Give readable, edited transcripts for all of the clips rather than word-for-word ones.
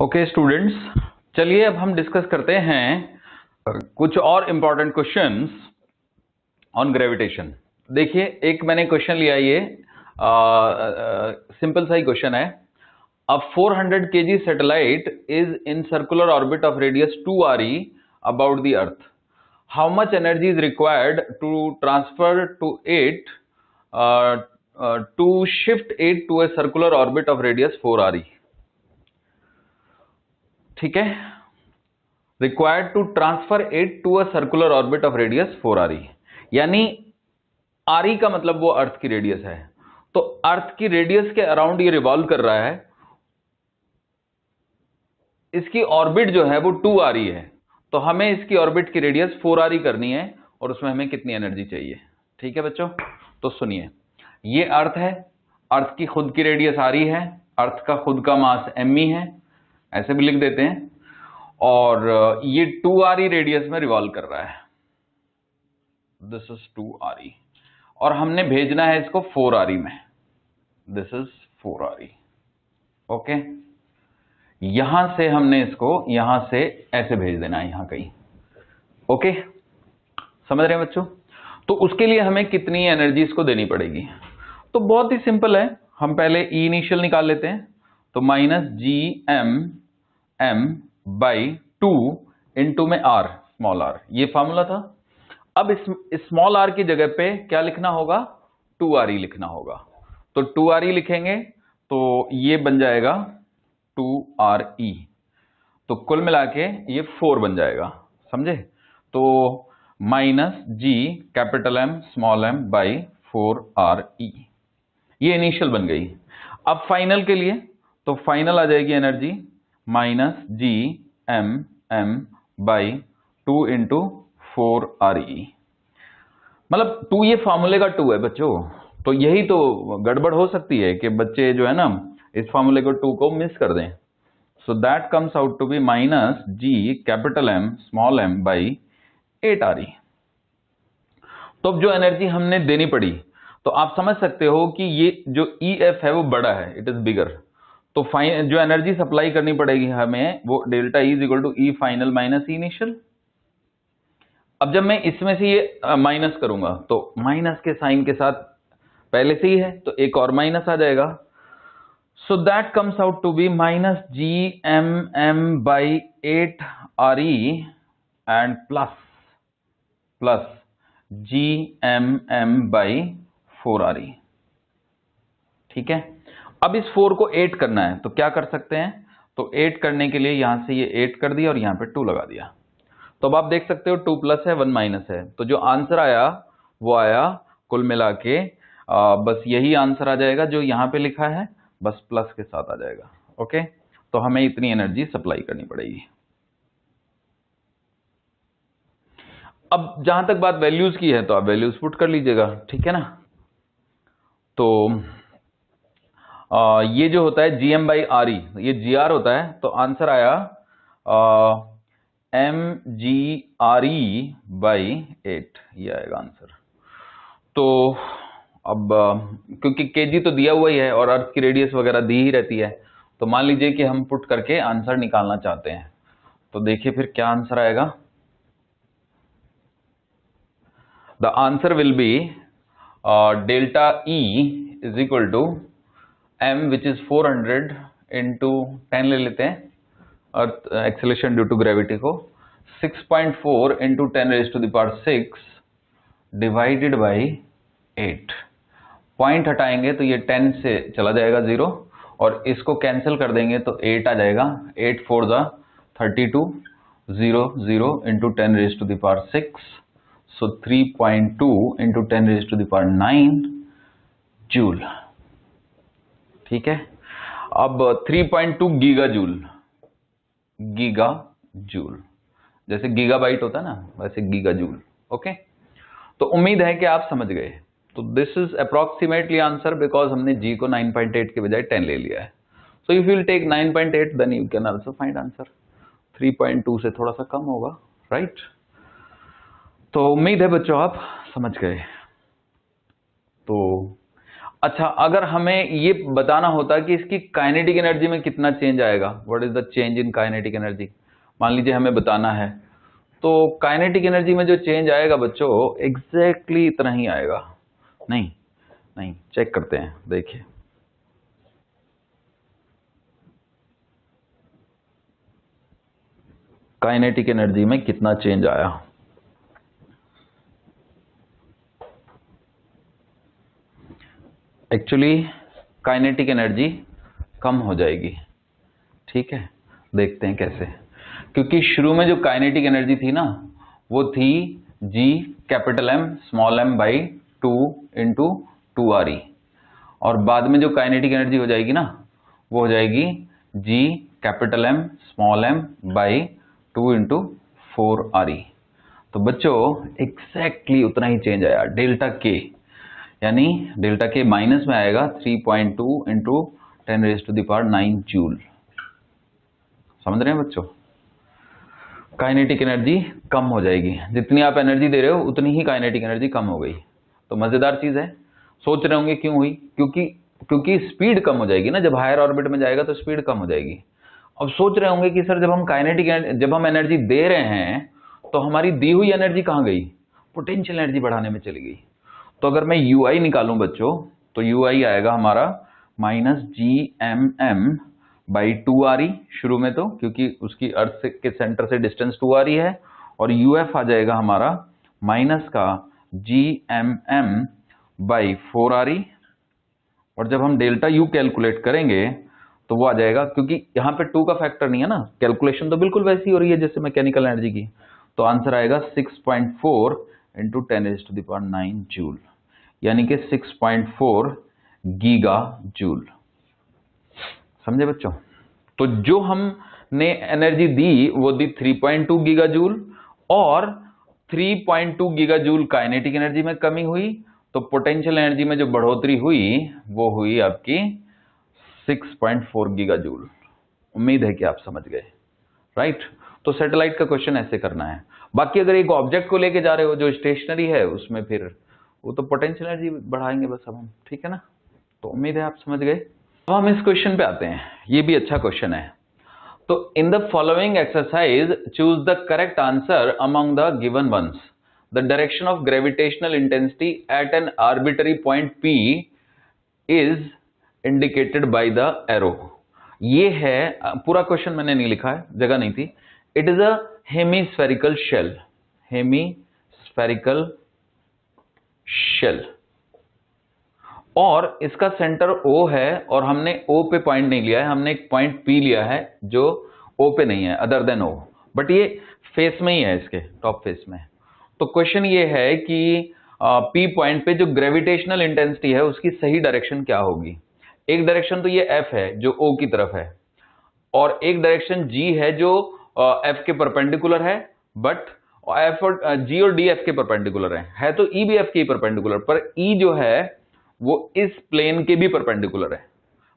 Okay students, चलिए अब हम डिस्कस करते हैं कुछ और इंपॉर्टेंट क्वेश्चंस ऑन ग्रेविटेशन। देखिए, एक मैंने क्वेश्चन लिया, ये सिंपल सा ही क्वेश्चन है। A 400 kg satellite is in circular orbit of radius 2 RE about the earth. How much energy is required to transfer to shift it to a circular orbit of radius 4 RE। ठीक है, required to transfer it to a circular orbit of radius 4 RE, यानी RE का मतलब वो अर्थ की radius है। तो अर्थ की रेडियस के अराउंड ये रिवॉल्व कर रहा है, इसकी ऑर्बिट जो है वो 2 RE है, तो हमें इसकी ऑर्बिट की रेडियस 4 RE करनी है और उसमें हमें कितनी एनर्जी चाहिए। ठीक है बच्चों, तो सुनिए, ये अर्थ है, अर्थ की खुद की रेडियस RE है, अर्थ का खुद का मास me है, ऐसे भी लिख देते हैं, और ये 2 RE रेडियस में रिवॉल्व कर रहा है। दिस इज 2 RE और हमने भेजना है इसको 4 RE में। This is 4 RE। ओके, यहां से हमने इसको यहां से ऐसे भेज देना है, यहां कहीं। ओके, समझ रहे हैं बच्चों? तो उसके लिए हमें कितनी एनर्जी इसको देनी पड़ेगी? तो बहुत ही सिंपल है, हम पहले ई इनिशियल निकाल लेते हैं। तो minus G M by 2 into में आर, स्मॉल आर, ये फॉर्मूला था। अब इस स्मॉल आर की जगह पे क्या लिखना होगा? 2 RE लिखना होगा। तो 2 RE लिखेंगे तो ये बन जाएगा 2 RE, तो कुल मिला के ये 4 बन जाएगा, समझे? तो minus G capital M small M by 4 RE, ये इनिशियल बन गई। अब फाइनल के लिए, तो फाइनल आ जाएगी energy minus G M by 2 into 4 RE। मतलब 2 ये फॉर्मूले का 2 है बच्चों, तो यही तो गड़बड़ हो सकती है कि बच्चे जो है ना इस फॉर्मूले को 2 को मिस कर दें। So that comes out to be minus G capital M small M by 8 RE। तो अब जो एनर्जी हमने देनी पड़ी, तो आप समझ सकते हो कि ये जो EF है वो बड़ा है, इट इज बिगर। तो जो एनर्जी सप्लाई करनी पड़ेगी हमें वो delta E is equal to E final minus E initial. अब जब मैं इसमें से ये माइनस करूंगा तो माइनस के साइन के साथ पहले से ही है तो एक और माइनस आ जाएगा। So that comes out to be minus G M by 8 RE and plus G M by 4 RE। ठीक है, अब इस 4 को 8 करना है तो क्या कर सकते हैं? तो 8 करने के लिए यहां से ये 8 कर दिया और यहां पे 2 लगा दिया। तो अब आप देख सकते हो 2 प्लस है 1 माइनस है, तो जो आंसर आया वो आया कुल मिला के बस यही आंसर आ जाएगा जो यहां पे लिखा है, बस प्लस के साथ आ जाएगा। ओके, तो हमें इतनी एनर्जी सप्लाई करनी पड़ेगी। अब जहां तक बात वैल्यूज की है तो आप वैल्यूज पुट कर लीजिएगा, ठीक है ना? तो ये जो होता है GM बाई RE, ये GR होता है, तो आंसर आया MGRE बाई 8, ये आएगा आंसर। तो अब क्योंकि केजी तो दिया हुआ ही है और अर्थ की रेडियस वगैरह दी ही रहती है, तो मान लीजिए कि हम पुट करके आंसर निकालना चाहते हैं, तो देखिए फिर क्या आंसर आएगा। The answer will be delta E is equal to m which is 400 into 10 ले लेते हैं, earth acceleration due to gravity को, 6.4 into 10 raise to the power 6 divided by 8। Point हटाएंगे तो ये 10 से चला जाएगा 0 और इसको कैंसिल कर देंगे तो 8 आ जाएगा। 8 4 the 32, 0 0 into 10 raise to the power 6, so 3.2 into 10 raise to the power 9 joule. ठीक है, अब 3.2 गीगा जूल, जैसे गीगाबाइट होता है ना वैसे गीगा जूल। ओके, तो उम्मीद है कि आप समझ गए। तो this is approximately answer because हमने G को 9.8 के बजाय 10 ले लिया है। So if you will take 9.8 then you can also find answer. 3.2 से थोड़ा सा कम होगा, राइट? तो उम्मीद है बच्चों आप समझ गए। तो अच्छा, अगर हमें ये बताना होता कि इसकी काइनेटिक एनर्जी में कितना चेंज आएगा, what is the change in kinetic energy, मान लीजिए हमें बताना है, तो काइनेटिक एनर्जी में जो चेंज आएगा बच्चों एग्जैक्टली इतना ही आएगा। नहीं नहीं, चेक करते हैं, देखिए काइनेटिक एनर्जी में कितना चेंज आया। एक्चुअली काइनेटिक एनर्जी कम हो जाएगी, ठीक है, देखते हैं कैसे। क्योंकि शुरू में जो काइनेटिक एनर्जी थी ना वो थी G capital M small m by 2 into 2RE, और बाद में जो काइनेटिक एनर्जी हो जाएगी ना वो हो जाएगी G capital M small m by 2 into 4RE। तो बच्चों एग्जैक्टली उतना ही चेंज आया, डेल्टा के, यानी डेल्टा के माइनस में आएगा 3.2 इंटू 10⁹ जूल। समझ रहे हैं बच्चों, काइनेटिक एनर्जी कम हो जाएगी, जितनी आप एनर्जी दे रहे हो उतनी ही काइनेटिक एनर्जी कम हो गई। तो मजेदार चीज है। सोच रहे होंगे क्यों हुई, क्योंकि स्पीड कम हो जाएगी ना, जब हायर ऑर्बिट में जाएगा तो स्पीड कम हो जाएगी। अब सोच रहे होंगे कि सर जब हम एनर्जी दे रहे हैं तो हमारी दी हुई एनर्जी कहाँ गई, पोटेंशियल एनर्जी बढ़ाने में चली गई। तो अगर मैं यूआई निकालूं बच्चों तो यूआई आएगा हमारा -GMM बाई 2RE शुरू में, तो क्योंकि उसकी अर्थ के सेंटर से डिस्टेंस 2RE है, और यूएफ आ जाएगा हमारा माइनस का GMM बाई 4RE। और जब हम डेल्टा यू कैलकुलेट करेंगे तो वो आ जाएगा, क्योंकि यहाँ पे 2 का फैक्टर नहीं है ना, कैलकुलेशन तो बिल्कुल वैसी हो रही है जैसे मैकेनिकल एनर्जी की। तो आंसर आएगा 6.4 इंटू 10⁹ जूल, यानी कि 6.4 गीगा जूल। समझे बच्चों। तो जो हमने एनर्जी दी वो दी 3.2 गीगा जूल, और 3.2 गीगा जूल काइनेटिक एनर्जी में कमी हुई, तो पोटेंशियल एनर्जी में जो बढ़ोतरी हुई वो हुई आपकी 6.4 गीगा जूल। उम्मीद है कि आप समझ गए, राइट। तो सैटेलाइट का क्वेश्चन ऐसे करना है। बाकी अगर एक ऑब्जेक्ट को लेके जा रहे हो जो स्टेशनरी है, उसमें फिर वो तो पोटेंशियल एनर्जी बढ़ाएंगे बस अब हम, ठीक है ना। तो उम्मीद है आप समझ गए। अब हम इस क्वेश्चन पे आते हैं, ये भी अच्छा क्वेश्चन है। तो in the following exercise choose the correct answer among the given ones. The direction of gravitational intensity at an arbitrary point P is indicated by the arrow. ये है पूरा क्वेश्चन, मैंने नहीं लिखा है, जगह नहीं थी। It is a hemispherical shell, hemispherical shell, और इसका सेंटर O है, और हमने O पे पॉइंट नहीं लिया है, हमने एक पॉइंट P लिया है जो O पे नहीं है, अदर देन O, बट ये फेस में ही है, इसके टॉप फेस में। तो क्वेश्चन ये है कि P पॉइंट पे जो ग्रेविटेशनल इंटेंसिटी है उसकी सही डायरेक्शन क्या होगी। एक डायरेक्शन तो ये F है जो O की तरफ है, और एक डायरेक्शन G है जो F के परपेंडिकुलर है, बट G और D F के परपेंडिकुलर है तो E भी F के परपेंडिकुलर, पर E जो है वो इस प्लेन के भी परपेंडिकुलर है।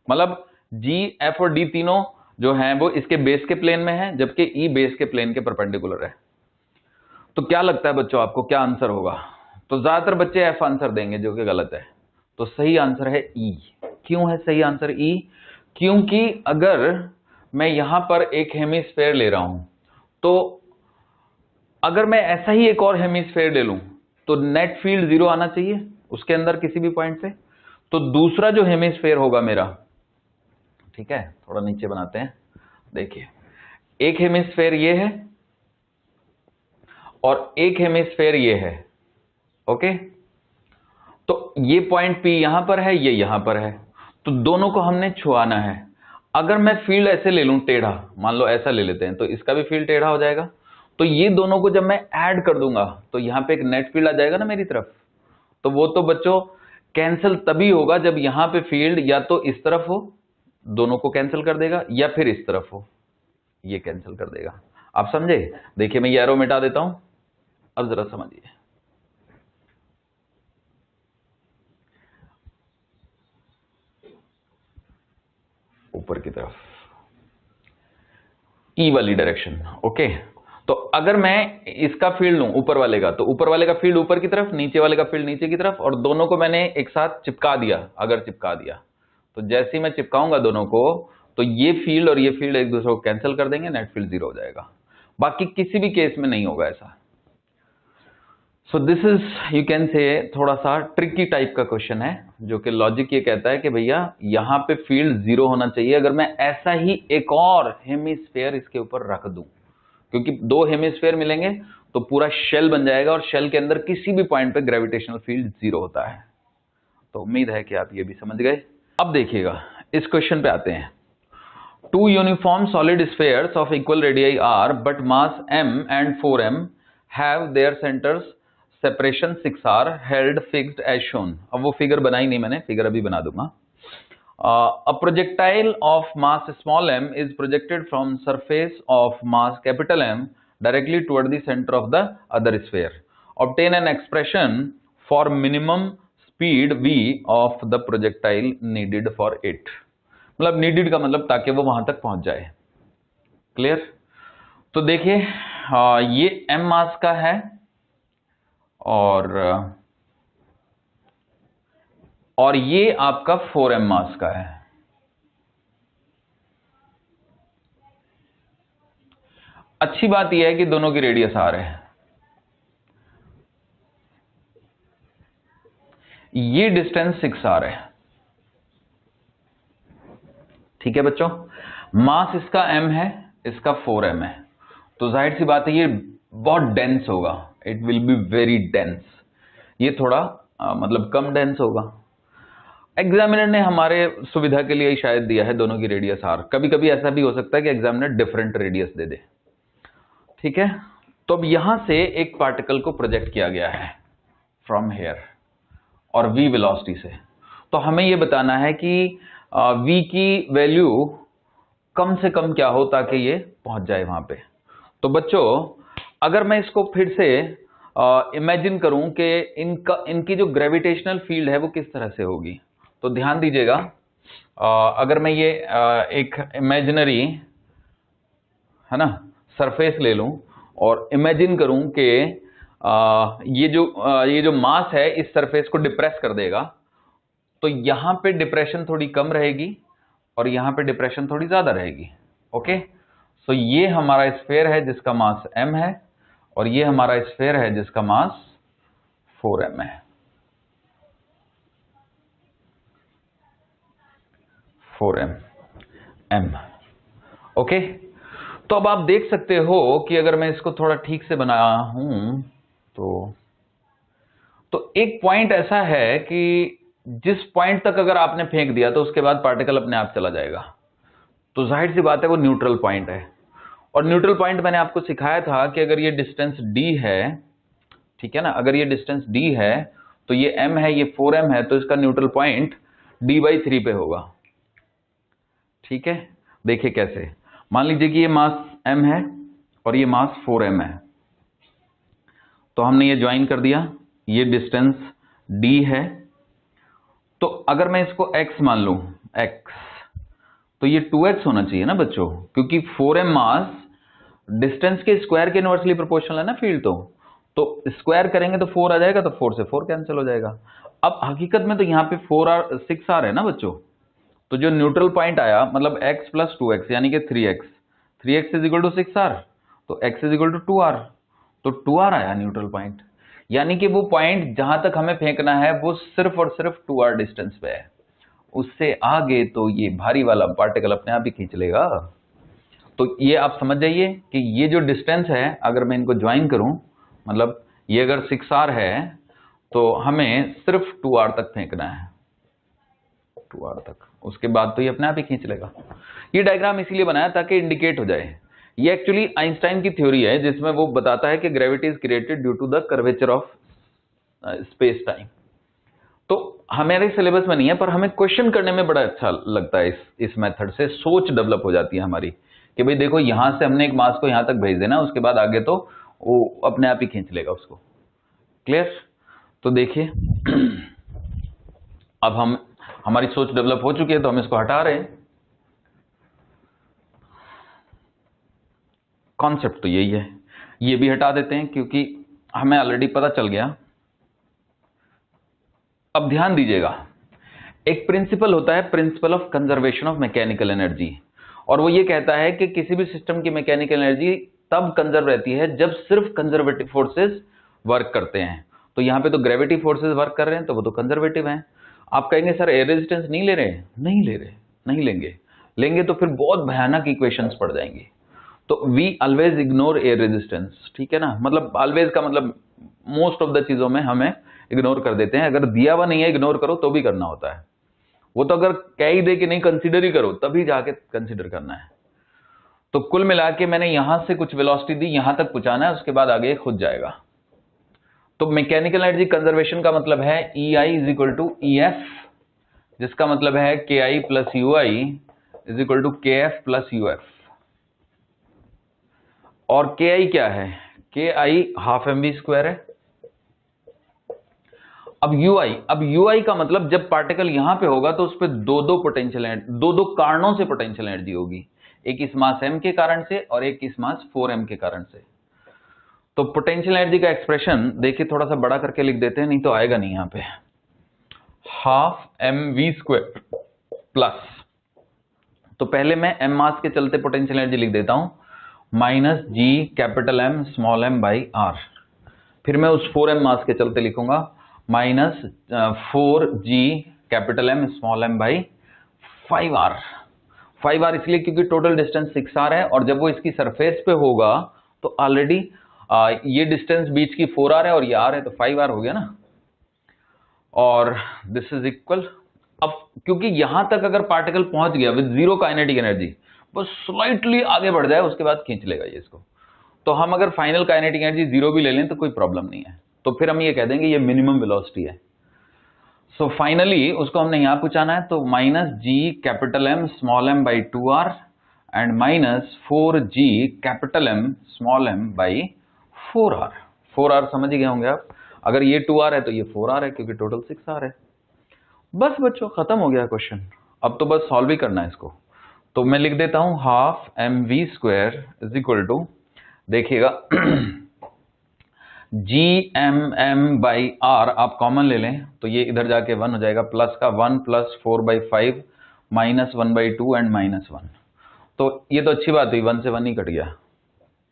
मतलब G, F और D तीनों जो हैं वो इसके बेस के प्लेन में है, जबकि E बेस के प्लेन के परपेंडिकुलर है। तो क्या लगता है बच्चों आपको क्या आंसर होगा। तो ज्यादातर बच्चे F आंसर देंगे जो कि गलत है। तो सही आंसर है E। क्यों है सही आंसर E? क्योंकि अगर मैं यहां पर एक हेमिस्फेयर ले रहा हूं, तो अगर मैं ऐसा ही एक और हेमिस्फेयर ले लूं तो नेट फील्ड 0 आना चाहिए उसके अंदर किसी भी पॉइंट से। तो दूसरा जो हेमिस्फेयर होगा मेरा, ठीक है, थोड़ा नीचे बनाते हैं, देखिए एक हेमिस्फेयर ये है और एक हेमिस्फेयर ये है, ओके। तो ये पॉइंट P यहां पर है, ये यहां पर है, तो दोनों को हमने छुआना है। अगर मैं फील्ड ऐसे ले लूं टेढ़ा, मान लो ऐसा ले लेते हैं, तो इसका भी फील्ड टेढ़ा हो जाएगा। तो ये दोनों को जब मैं ऐड कर दूंगा तो यहां पे एक नेट फील्ड आ जाएगा ना मेरी तरफ। तो वो तो बच्चों कैंसिल तभी होगा जब यहां पे फील्ड या तो इस तरफ हो, दोनों को कैंसिल कर देगा, या फिर इस तरफ हो, ये कैंसिल कर देगा। आप समझे। देखिए मैं ये एरो मिटा देता हूं, अब जरा समझिए। ऊपर की तरफ ई वाली डायरेक्शन, ओके। तो अगर मैं इसका फील्ड लूं ऊपर वाले का, तो ऊपर वाले का फील्ड ऊपर की तरफ, नीचे वाले का फील्ड नीचे की तरफ, और दोनों को मैंने एक साथ चिपका दिया। अगर चिपका दिया तो जैसे ही मैं चिपकाऊंगा दोनों को, तो ये फील्ड और ये फील्ड एक दूसरे को कैंसिल कर देंगे, नेट फील्ड 0 हो जाएगा। बाकी किसी भी केस में नहीं होगा ऐसा। So this is, you can say, थोड़ा सा ट्रिकी टाइप का क्वेश्चन है, जो कि लॉजिक ये कहता है कि भैया यहां पे फील्ड 0 होना चाहिए अगर मैं ऐसा ही एक और हेमिस्फेयर इसके ऊपर रख दूं, क्योंकि 2 हेमिस्फेयर मिलेंगे तो पूरा शेल बन जाएगा, और शेल के अंदर किसी भी पॉइंट पे ग्रेविटेशनल फील्ड 0 होता है। तो उम्मीद है कि आप ये भी समझ गए। अब देखिएगा, इस क्वेश्चन पे आते हैं। 2 uniform solid spheres of equal radii r but mass m and 4m have their centers separation 6r held fixed as shown। अब वो फिगर बनाई नहीं मैंने, फिगर अभी बना दूंगा। A projectile of mass small m is projected from surface of mass capital M directly toward the center of the other sphere। Obtain an expression for minimum speed v of the projectile needed for it। मतलब needed का मतलब ताकि वो वहां तक पहुंच जाए। Clear? तो देखिए, ये m मास का है और ये आपका 4m मास का है। अच्छी बात यह है कि दोनों की रेडियस r है। ये डिस्टेंस 6r है। ठीक है बच्चों, मास इसका m है, इसका 4m है, तो जाहिर सी बात है ये बहुत डेंस होगा। It will be very dense. ये थोड़ा मतलब कम डेंस होगा। एग्जामिनर ने हमारे सुविधा के लिए शायद दिया है दोनों की रेडियस r। कभी कभी ऐसा भी हो सकता है कि एग्जामिनर डिफरेंट रेडियस दे दे। ठीक है, तो अब यहां से एक पार्टिकल को प्रोजेक्ट किया गया है फ्रॉम हेयर और v वेलोसिटी से। तो हमें यह बताना है कि v की वैल्यू कम से कम क्या हो ताकि ये पहुंच जाए वहां पे। तो बच्चों, अगर मैं इसको फिर से इमेजिन करूं कि इनकी जो ग्रेविटेशनल फील्ड है वो किस तरह से होगी, तो ध्यान दीजिएगा। अगर मैं ये एक इमेजिनरी है ना सरफेस ले लूं और इमेजिन करूं कि ये जो मास है इस सरफेस को डिप्रेस कर देगा, तो यहां पे डिप्रेशन थोड़ी कम रहेगी और यहां पे डिप्रेशन थोड़ी ज्यादा रहेगी। ओके, सो ये हमारा स्फेयर है जिसका मास m है, और ये हमारा स्फेयर है जिसका मास 4m है। 4m m। ओके, तो अब आप देख सकते हो कि अगर मैं इसको थोड़ा ठीक से बनाया हूं तो एक पॉइंट ऐसा है कि जिस पॉइंट तक अगर आपने फेंक दिया तो उसके बाद पार्टिकल अपने आप चला जाएगा। तो जाहिर सी बात है वो न्यूट्रल पॉइंट है, और न्यूट्रल पॉइंट मैंने आपको सिखाया था कि अगर ये डिस्टेंस d है, ठीक है ना, अगर ये डिस्टेंस d है तो ये m है, ये 4m है, तो इसका न्यूट्रल पॉइंट d/3 पे होगा। ठीक है, देखिए कैसे। मान लीजिए कि ये मास m है और ये मास 4m है, तो हमने ये ज्वाइन कर दिया, ये डिस्टेंस d है। तो अगर मैं इसको x मान लूं, x, तो ये 2x होना चाहिए ना बच्चों, क्योंकि 4m मास डिस्टेंस के स्क्वायर के इनवर्सली प्रोपोर्शनल है ना फील्ड। तो स्क्वायर करेंगे तो 4 आ जाएगा, तो 4 से 4 कैंसिल हो जाएगा। अब हकीकत में तो यहाँ पे 6r है ना बच्चों, तो जो न्यूट्रल पॉइंट आया मतलब x + 2x यानी कि 3x, 3x = 6r, तो x = 2r, तो 2r आया न्यूट्रल पॉइंट। यानी कि वो पॉइंट जहां तक हमें फेंकना है वो सिर्फ और सिर्फ 2r डिस्टेंस पे है। उससे आगे तो ये भारी वाला पार्टिकल अपने आप ही खींच लेगा। तो ये आप समझ जाइए कि ये जो डिस्टेंस है, अगर मैं इनको ज्वाइन करूं, मतलब ये अगर 6r है तो हमें सिर्फ 2r तक फेंकना है, 2r तक, उसके बाद तो ये अपने आप ही खींच लेगा। ये डायग्राम इसीलिए बनाया ताकि इंडिकेट हो जाए। ये एक्चुअली आइंस्टाइन की थ्योरी है जिसमें वो बताता है कि gravity is created due to the curvature of space time. तो हमारे सिलेबस में नहीं है, पर हमें क्वेश्चन करने में बड़ा अच्छा लगता है। इस मेथड से सोच डेवलप हो जाती है हमारी कि भाई देखो यहां से हमने एक मास को यहां तक भेज देना, उसके बाद आगे तो वो अपने आप ही खींच लेगा उसको। क्लियर? तो देखिए अब हमारी सोच डेवलप हो चुकी है, तो हम इसको हटा रहे हैं। कॉन्सेप्ट तो यही है। ये भी हटा देते हैं क्योंकि हमें ऑलरेडी पता चल गया। अब ध्यान दीजिएगा, एक प्रिंसिपल होता है, principle of conservation of mechanical energy, और वो ये कहता है कि किसी भी सिस्टम की मैकेनिकल एनर्जी तब कंजर्व रहती है जब सिर्फ कंजर्वेटिव फोर्सेस वर्क करते हैं। तो यहां पे तो ग्रेविटी फोर्सेस वर्क कर रहे हैं, तो वो तो कंजर्वेटिव हैं। आप कहेंगे सर एयर रेजिस्टेंस नहीं ले रहे? नहीं ले रहे, नहीं लेंगे तो फिर बहुत भयानक इक्वेशंस पड़ जाएंगी। तो we always ignore air resistance, ठीक है ना, मतलब ऑलवेज का मतलब मोस्ट ऑफ द चीजों में हमें इग्नोर कर देते हैं। अगर दिया हुआ नहीं है इग्नोर करो तो भी करना होता है, वो तो अगर कह ही दे कि नहीं कंसीडर ही करो तभी जाके कंसीडर करना है। तो कुल मिला के मैंने यहां से कुछ वेलोसिटी दी, यहां तक पहुंचाना है, उसके बाद आगे खुद जाएगा। तो मैकेनिकल एनर्जी कंजर्वेशन का मतलब है EI is equal to EF, जिसका मतलब है KI plus UI is equal to KF plus UF। और KI क्या है? KI हाफ mv² है। अब UI का मतलब जब पार्टिकल यहां पे होगा तो उस पर दो पोटेंशियल एनर्जी, दो कारणों से पोटेंशियल एनर्जी होगी, एक इस मास m के कारण से और एक इस मास 4m के कारण से। तो पोटेंशियल एनर्जी का एक्सप्रेशन देखिए, थोड़ा सा बड़ा करके लिख देते हैं, नहीं तो आएगा नहीं यहां पे। हाफ mv² प्लस, तो पहले मैं m मास के चलते पोटेंशियल एनर्जी लिख देता हूं, minus G capital M small m by R। फिर मैं उस 4m मास के चलते लिखूंगा minus 4G capital M small m by 5R। 5R इसलिए क्योंकि टोटल डिस्टेंस 6R है, और जब वो इसकी सरफेस पे होगा तो ऑलरेडी ये डिस्टेंस बीच की 4R है और ये R है, तो 5R हो गया ना। और दिस इज इक्वल, अब क्योंकि यहां तक अगर पार्टिकल पहुंच गया विद जीरो काइनेटिक एनर्जी, बस स्लाइटली आगे बढ़ जाए उसके बाद खींच लेगा ये इसको, तो हम अगर फाइनल काइनेटिक एनर्जी जीरो भी ले लें तो कोई प्रॉब्लम नहीं है, तो फिर हम ये कह देंगे ये मिनिमम वेलोसिटी है। सो फाइनली उसको हमने यहां पहुंचाना है, तो minus G capital M small m by 2R and minus 4G capital M small m by 4R। 4R समझ गए होंगे आप, अगर ये 2R है तो ये 4R है क्योंकि टोटल 6R है। बस बच्चों खत्म हो गया क्वेश्चन, अब तो बस सॉल्व ही करना है इसको। तो मैं लिख देता हूं half mv² is equal to, देखिएगा GMM बाई R आप कॉमन ले लें तो ये इधर जाके 1 हो जाएगा, प्लस का 1 प्लस 4/5 माइनस 1/2 एंड माइनस 1। तो ये तो अच्छी बात हुई, 1 से 1 ही कट गया,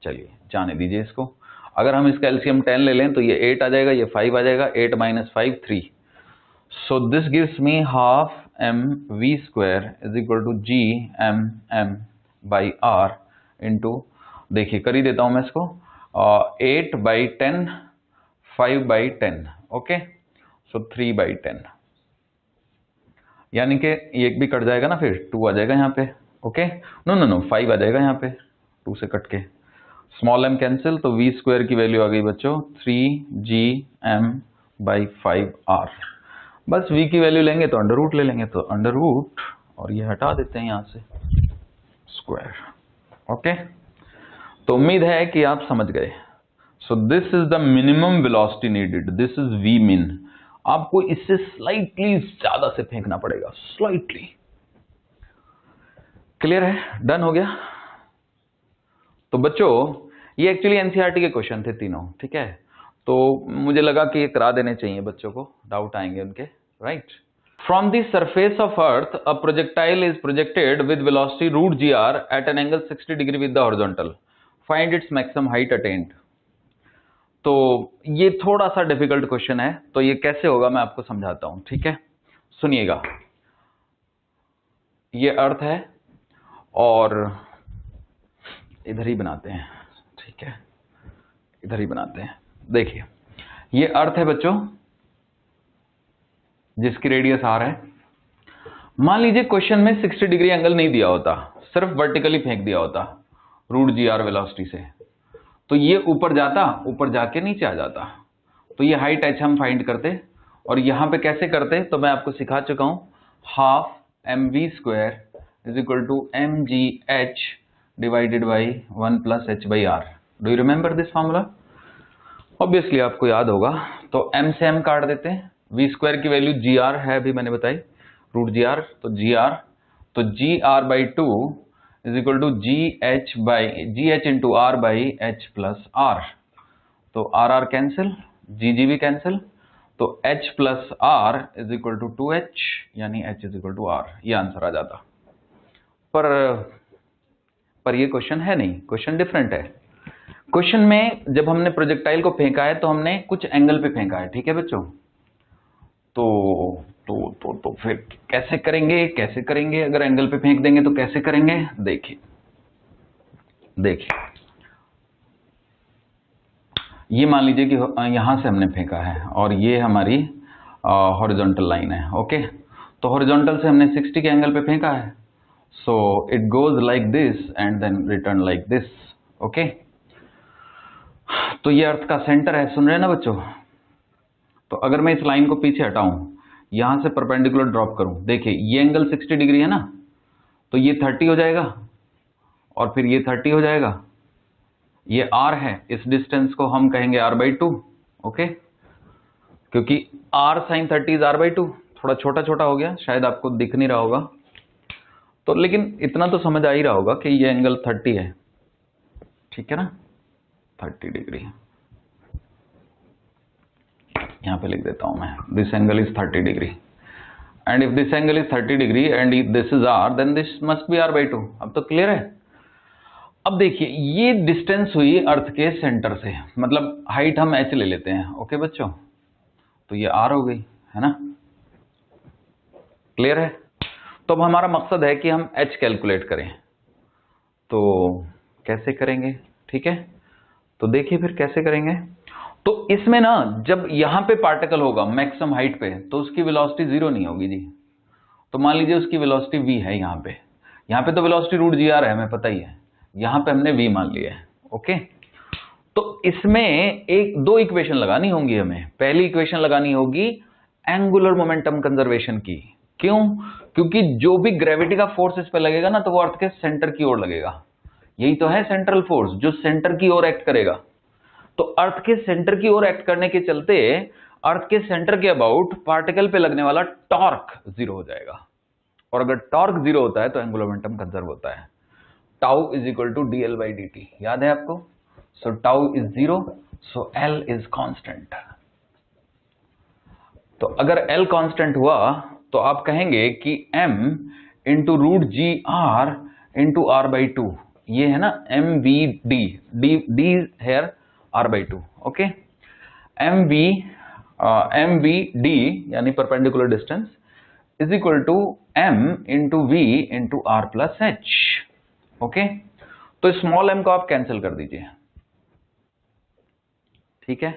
चलिए जाने दीजिए इसको। अगर हम इसका एलसीएम 10 ले लें तो ये 8 आ जाएगा, ये 5 आ जाएगा, 8 minus 5 3। So this gives me half mv² is equal to GMM by R into, देखिए कर ही देता हूं मैं इसको, 8/10 5/10, ओके, सो 3/10, यानी कि एक भी कट जाएगा ना, फिर 2 आ जाएगा यहाँ पे, ओके, नो 5 आ जाएगा यहाँ पे 2 से कट के, स्मॉल m कैंसिल, तो v² की वैल्यू आ गई बच्चों 3GM बाई 5R। बस v की वैल्यू लेंगे तो अंडर रूट ले लेंगे, तो अंडर रूट और ये हटा देते हैं यहां से स्क्वायर, ओके। तो उम्मीद है कि आप समझ गए। So this is the minimum velocity needed, this is v min। आपको इससे स्लाइटली ज्यादा से फेंकना पड़ेगा, स्लाइटली। क्लियर है? डन हो गया। तो बच्चों ये एक्चुअली एनसीईआरटी के क्वेश्चन थे तीनों, ठीक है, तो मुझे लगा कि ये करा देने चाहिए बच्चों को, डाउट आएंगे उनके, right. From the surface of earth a projectile is projected with velocity √gr at an angle 60 degree with the horizontal, find its maximum height attained. तो ये थोड़ा सा डिफिकल्ट क्वेश्चन है, तो ये कैसे होगा मैं आपको समझाता हूं, ठीक है, सुनिएगा। ये अर्थ है और इधर ही बनाते हैं, ठीक है, इधर ही बनाते हैं। देखिए ये अर्थ है बच्चों, जिसकी रेडियस r है। मान लीजिए क्वेश्चन में 60 डिग्री एंगल नहीं दिया होता, सिर्फ वर्टिकली फेंक दिया होता √gr वेलोसिटी से, तो ये ऊपर जाता, ऊपर जाके नीचे आ जाता, तो ये हाइट h हम फाइंड करते। और यहां पे कैसे करते तो मैं आपको सिखा चुका हूं, half mv² is equal to mgh divided by 1 plus h/r। Do you remember this formula? Obviously आपको याद होगा। तो m से m काट देते हैं, v² की वैल्यू gr है, अभी मैंने बताई √gr, तो gr, तो gr/2 is equal to G H into R by H plus R. तो आर आर कैंसिल, जी भी कैंसिल, तो H plus R is equal to 2H, यानी H is equal to R, ये answer आ जाता। पर ये क्वेश्चन है नहीं, क्वेश्चन डिफरेंट है। क्वेश्चन में जब हमने प्रोजेक्टाइल को फेंका है तो हमने कुछ एंगल पे फेंका है, ठीक है बच्चों। तो फिर कैसे करेंगे, अगर एंगल पे फेंक देंगे तो कैसे करेंगे, देखिए ये मान लीजिए कि यहां से हमने फेंका है और ये हमारी हॉरिजॉन्टल लाइन है। ओके, तो हॉरिजॉन्टल से हमने 60 के एंगल पे फेंका है, so it goes like this and then return like this. Okay, तो ये अर्थ का सेंटर है, सुन रहे हैं ना बच्चों। तो अगर मैं इस लाइन को पीछे हटाऊं, यहां से परपेंडिकुलर ड्रॉप करूं, देखिए ये एंगल 60 डिग्री है ना, तो ये 30 हो जाएगा और फिर ये 30 हो जाएगा। ये r है, इस डिस्टेंस को हम कहेंगे r/2। ओके, क्योंकि r sin 30 r/2, थोड़ा छोटा छोटा हो गया, शायद आपको दिख नहीं रहा होगा तो, लेकिन इतना तो समझ आ ही रहा होगा कि ये एंगल 30 है, ठीक है ना, 30 डिग्री। यहां पे लिख देता हूं मैं, this angle is 30 degree and if this angle is 30 degree and if this is r then this must be r/2। अब तो क्लियर है। अब देखिए ये डिस्टेंस हुई अर्थ के सेंटर से, मतलब हाइट हम h ले लेते हैं। ओके बच्चों, तो ये r हो गई, है ना, क्लियर है। तो अब हमारा मकसद है कि हम h कैलकुलेट करें, तो कैसे करेंगे, ठीक है। तो देखिए फिर कैसे करेंगे। तो इसमें ना जब यहां पे पार्टिकल होगा मैक्सिमम हाइट पे, तो उसकी वेलोसिटी 0 नहीं होगी जी। तो मान लीजिए उसकी वेलोसिटी v है, यहां पे तो वेलोसिटी √gr है, हमें पता ही है, यहां पे हमने v मान लिया है। ओके, तो इसमें एक दो इक्वेशन लगानी होंगी हमें। पहली इक्वेशन लगानी होगी एंगुलर मोमेंटम कंजर्वेशन की। क्यों? क्योंकि जो भी ग्रेविटी का फोर्स इस पे लगेगा ना, तो वो अर्थ के सेंटर की ओर लगेगा। यही तो है सेंट्रल फोर्स, जो सेंटर की ओर एक्ट करेगा। तो अर्थ के सेंटर की ओर एक्ट करने के चलते अर्थ के सेंटर के अबाउट पार्टिकल पे लगने वाला टॉर्क 0 हो जाएगा। और अगर टॉर्क 0 होता है तो एंगुलर मोमेंटम कंजर्व होता है। Tau is equal to dl/dt, याद है आपको। सो tau is 0, so L is constant. तो अगर L कांस्टेंट हुआ तो आप कहेंगे कि m into √gr into r/2, ये है ना mvd, d here r/2। Okay, mvd यानी perpendicular distance is equal to m into v into r plus h। Okay, तो स्मॉल m को आप कैंसिल कर दीजिए, ठीक है।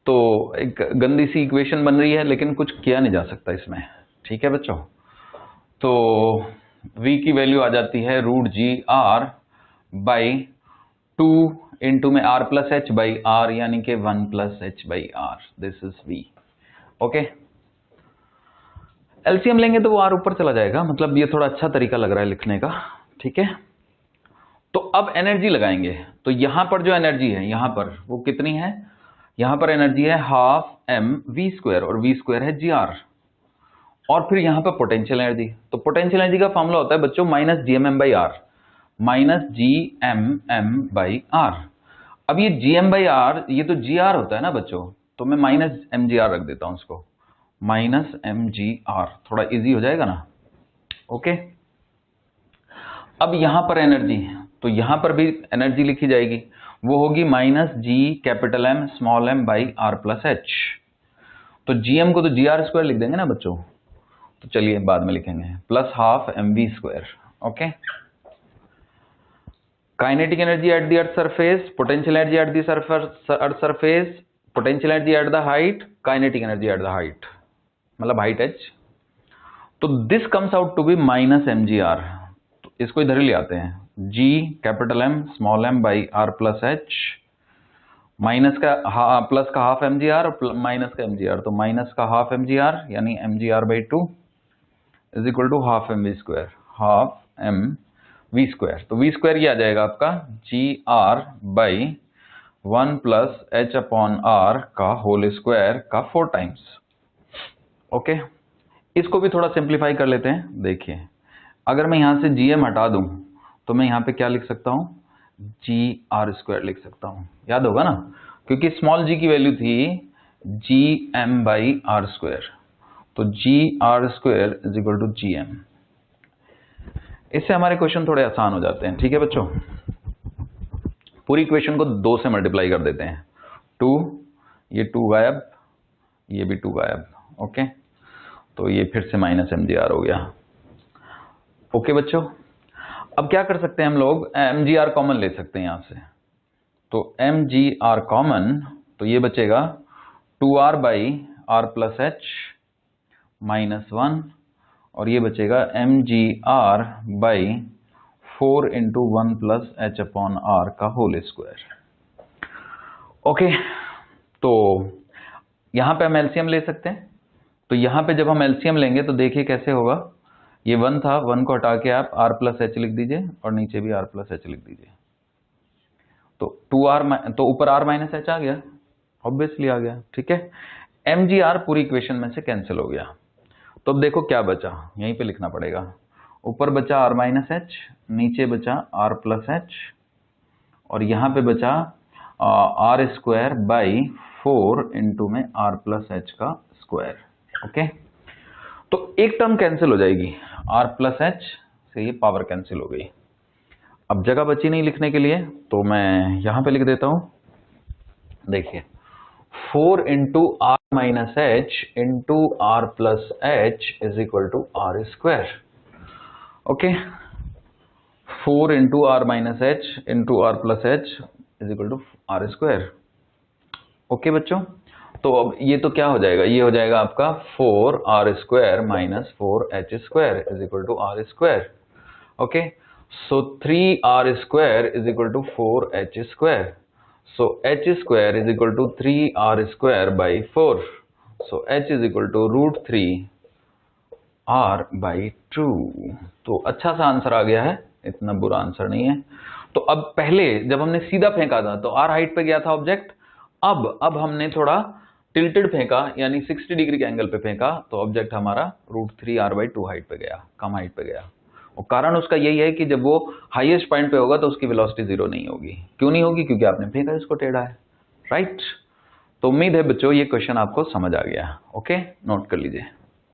तो एक गंदी सी इक्वेशन बन रही है, लेकिन कुछ किया नहीं जा सकता इसमें, ठीक है बच्चों। तो v की वैल्यू आ जाती है √gr बाई 2 इंटू में r plus h by r, यानी कि 1 plus h by r, this is v। Okay, LCM लेंगे तो वो r ऊपर चला जाएगा, मतलब ये थोड़ा अच्छा तरीका लग रहा है लिखने का, ठीक है। तो अब एनर्जी लगाएंगे, तो यहां पर जो एनर्जी है यहां पर वो कितनी है, यहां पर एनर्जी है हाफ mv², और v² है gr। और फिर यहां पर पोटेंशियल एनर्जी, तो पोटेंशियल एनर्जी का फॉर्मूला होता है बच्चों -gmm/r, -gmm/r। अब ये gm/r, ये तो gr होता है ना बच्चों, तो मैं -mgr रख देता हूं उसको, -mgr, थोड़ा इजी हो जाएगा ना। ओके, अब यहां पर एनर्जी, तो यहां पर भी एनर्जी लिखी जाएगी, वो होगी -G_M_m/r प्लस h। तो gm को तो gr² लिख देंगे ना बच्चों, तो चलिए बाद में लिखेंगे, plus half mv²। Okay, kinetic energy at the earth surface, potential energy at the earth surface, potential energy at the height, kinetic energy at the height, मतलब हाइट h। तो this comes out to be -mgr, तो इसको इधर ही ले आते हैं, G_M r plus h, minus का plus का हाफ mgr और माइनस का mgr, तो माइनस का हाफ mgr यानी mgr/2 is equal to half mv², half mv²। तो v² ये आ जाएगा आपका gr/1 प्लस h/r का होल स्क्वायर का 4 टाइम्स। ओके, इसको भी थोड़ा सिंप्लीफाई कर लेते हैं। देखिए, अगर मैं यहां से gm हटा दूं तो मैं यहाँ पे क्या लिख सकता हूँ, GR² लिख सकता हूँ, याद होगा ना, क्योंकि स्मॉल g की वैल्यू थी GM/R², तो GR² = GM। इससे हमारे क्वेश्चन थोड़े आसान हो जाते हैं। ठीक है बच्चों, पूरी इक्वेशन को 2 से मल्टीप्लाई कर देते हैं, 2, ये 2 गायब, ये भी 2 गायब, ओके, तो ये फिर से -mgr हो गया। ओके बच्चों, अब क्या कर सकते हैं हम लोग, mgr कॉमन ले सकते हैं यहां से, तो mgr कॉमन, तो ये बचेगा 2r/r+h -1, और ये बचेगा mgr/4 × 1 + h/r का होल स्क्वायर। ओके, तो यहां पे हम एलसीएम ले सकते हैं, तो यहां पे जब हम एलसीएम लेंगे तो देखिए कैसे होगा, ये 1 था, 1 को हटा के आप r+h लिख दीजिए और नीचे भी r+h लिख दीजिए, तो 2r, तो ऊपर r - h आ गया, ऑब्वियसली आ गया। ठीक है, mgr पूरी इक्वेशन में से कैंसिल हो गया, तो अब देखो क्या बचा, यहीं पे लिखना पड़ेगा, ऊपर बचा r - h, नीचे बचा r+h, और यहां पे बचा r²/4 × में r+h का स्क्वायर। ओके, तो एक टर्म कैंसिल हो जाएगी, r+h से ये पावर कैंसिल हो गई। अब जगह बची नहीं लिखने के लिए, तो मैं यहां पे लिख देता हूं, देखिए 4 × r - h × r+h = r²। Okay, 4 × r - h × r+h = r²। Okay बच्चों, तो अब ये तो क्या हो जाएगा, ये हो जाएगा आपका 4r² - 4h² = r²। Okay, so 3r² = 4h², so h² = 3r²/4, so h = √3r/2। तो अच्छा सा आंसर आ गया है, इतना बुरा आंसर नहीं है। तो अब पहले जब हमने सीधा फेंका था तो r हाइट पे गया था ऑब्जेक्ट, अब हमने थोड़ा टिल्टेड फेंका, यानी 60 डिग्री के एंगल पे फेंका, तो ऑब्जेक्ट हमारा √3r/2 हाइट पे गया, कम हाइट पे गया। और कारण उसका यही है कि जब वो हाईएस्ट पॉइंट पे होगा तो उसकी वेलोसिटी 0 नहीं होगी। क्यों नहीं होगी, क्योंकि आपने फेंका इसको टेढ़ा है, राइट। तो उम्मीद है बच्चों ये क्वेश्चन आपको समझ आ गया। ओके, नोट कर लीजिए।